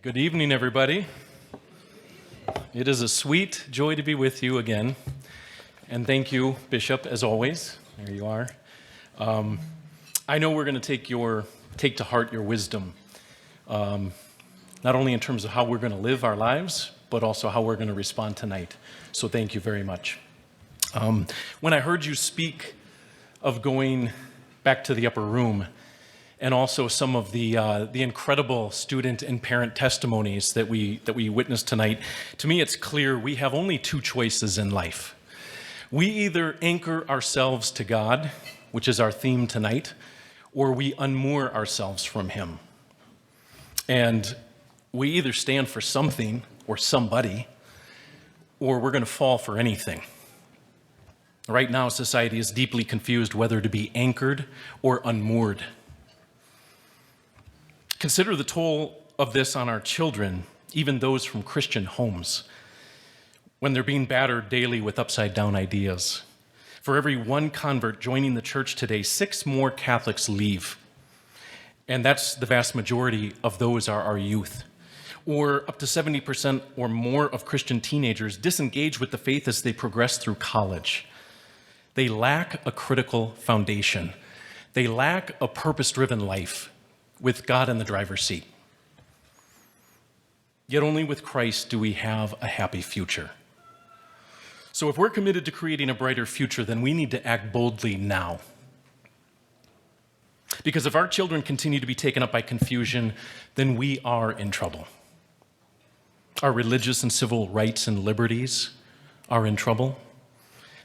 Good evening, everybody. It is a sweet joy to be with you again. And thank you, Bishop, as always. There you are. I know we're going to take to heart your wisdom, not only in terms of how we're going to live our lives, but also how we're going to respond tonight. So thank you very much. When I heard you speak of going back to the upper room, and also some of the incredible student and parent testimonies that we witnessed tonight, to me it's clear we have only two choices in life. We either anchor ourselves to God, which is our theme tonight, or we unmoor ourselves from Him. And we either stand for something or somebody, or we're going to fall for anything. Right now, society is deeply confused whether to be anchored or unmoored. Consider the toll of this on our children, even those from Christian homes, when they're being battered daily with upside-down ideas. For every one convert joining the church today, 6 more Catholics leave. And that's the vast majority of those are our youth. Or up to 70% or more of Christian teenagers disengage with the faith as they progress through college. They lack a critical foundation. They lack a purpose-driven life with God in the driver's seat. Yet only with Christ do we have a happy future. So if we're committed to creating a brighter future, then we need to act boldly now. Because if our children continue to be taken up by confusion, then we are in trouble. Our religious and civil rights and liberties are in trouble.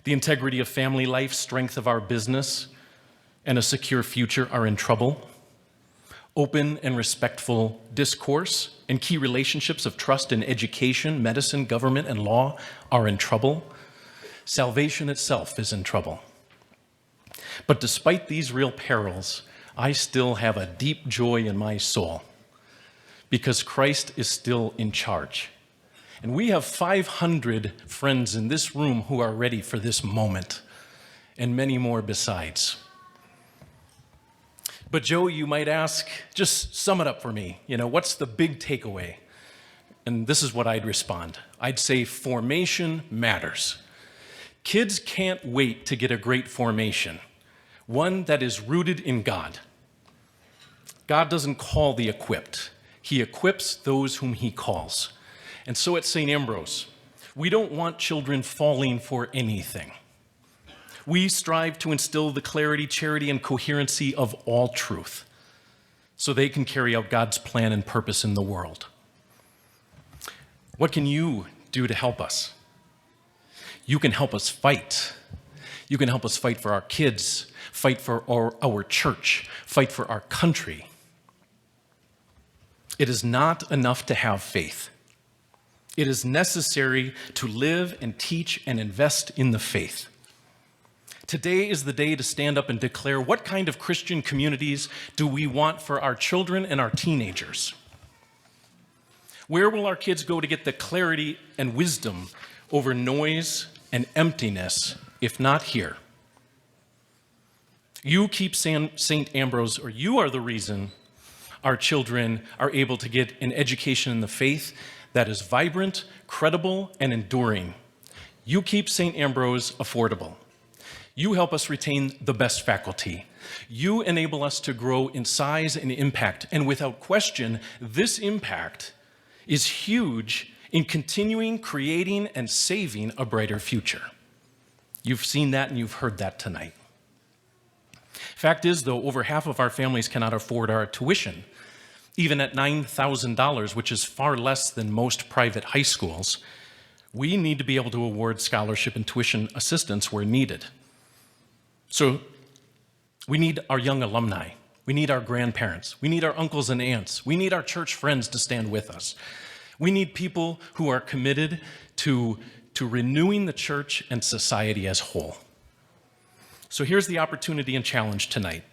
The integrity of family life, strength of our business, and a secure future are in trouble. Open and respectful discourse and key relationships of trust in education, medicine, government, and law are in trouble. Salvation itself is in trouble. But despite these real perils, I still have a deep joy in my soul because Christ is still in charge. And we have 500 friends in this room who are ready for this moment, and many more besides. But Joe, you might ask, just sum it up for me. What's the big takeaway? And this is what I'd respond. I'd say formation matters. Kids can't wait to get a great formation, one that is rooted in God. God doesn't call the equipped. He equips those whom He calls. And so at St. Ambrose, we don't want children falling for anything. We strive to instill the clarity, charity, and coherency of all truth so they can carry out God's plan and purpose in the world. What can you do to help us? You can help us fight. You can help us fight for our kids, fight for our church, fight for our country. It is not enough to have faith. It is necessary to live and teach and invest in the faith. Today is the day to stand up and declare what kind of Christian communities do we want for our children and our teenagers? Where will our kids go to get the clarity and wisdom over noise and emptiness, if not here? You keep St. Ambrose, or you are the reason our children are able to get an education in the faith that is vibrant, credible, and enduring. You keep St. Ambrose affordable. You help us retain the best faculty. You enable us to grow in size and impact. And without question, this impact is huge in continuing, creating, and saving a brighter future. You've seen that and you've heard that tonight. Fact is, though, over half of our families cannot afford our tuition, even at $9,000, which is far less than most private high schools. We need to be able to award scholarship and tuition assistance where needed. So we need our young alumni. We need our grandparents. We need our uncles and aunts. We need our church friends to stand with us. We need people who are committed to renewing the church and society as whole. So here's the opportunity and challenge tonight.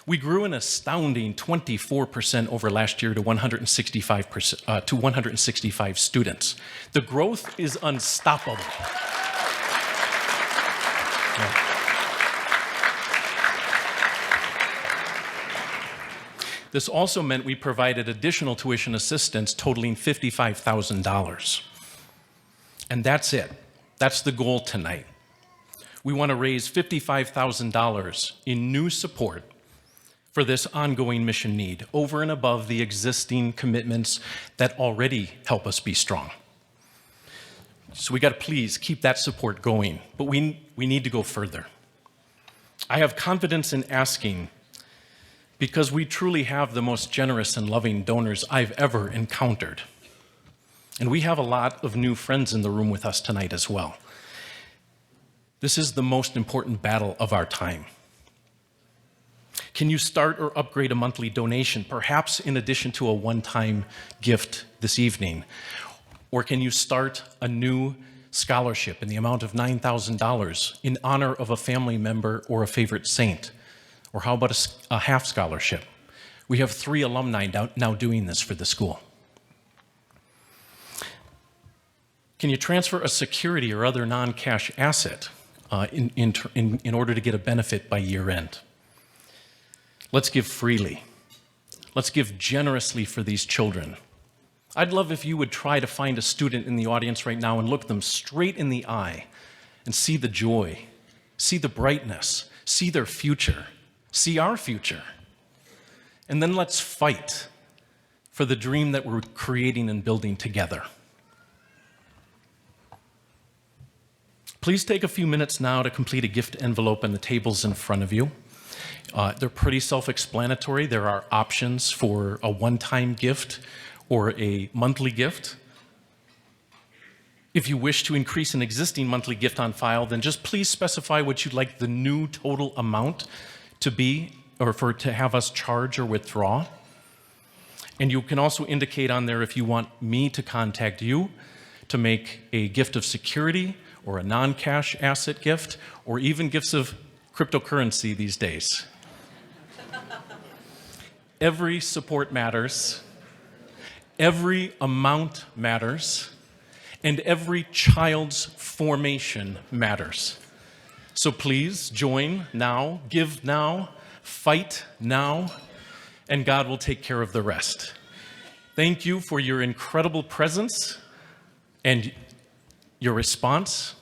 We grew an astounding 24% over last year to 165 students. The growth is unstoppable. This also meant we provided additional tuition assistance totaling $55,000. And that's it. That's the goal tonight. We want to raise $55,000 in new support for this ongoing mission need, over and above the existing commitments that already help us be strong. So we got to please keep that support going, but we need to go further. I have confidence in asking because we truly have the most generous and loving donors I've ever encountered. And we have a lot of new friends in the room with us tonight as well. This is the most important battle of our time. Can you start or upgrade a monthly donation, perhaps in addition to a one-time gift this evening? Or can you start a new scholarship in the amount of $9,000 in honor of a family member or a favorite saint? Or how about a half scholarship? We have 3 alumni now doing this for the school. Can you transfer a security or other non-cash asset in order to get a benefit by year end? Let's give freely. Let's give generously for these children. I'd love if you would try to find a student in the audience right now and look them straight in the eye and see the joy, see the brightness, see their future, see our future. And then let's fight for the dream that we're creating and building together. Please take a few minutes now to complete a gift envelope on the tables in front of you. They're pretty self-explanatory. There are options for a one-time gift or a monthly gift. If you wish to increase an existing monthly gift on file, then just please specify what you'd like the new total amount to be, or to have us charge or withdraw. And you can also indicate on there if you want me to contact you to make a gift of security or a non-cash asset gift, or even gifts of cryptocurrency these days. Every support matters, every amount matters, and every child's formation matters. So please join now, give now, fight now, and God will take care of the rest. Thank you for your incredible presence and your response.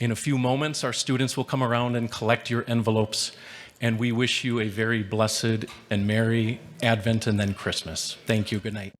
In a few moments, our students will come around and collect your envelopes, and we wish you a very blessed and merry Advent and then Christmas. Thank you. Good night.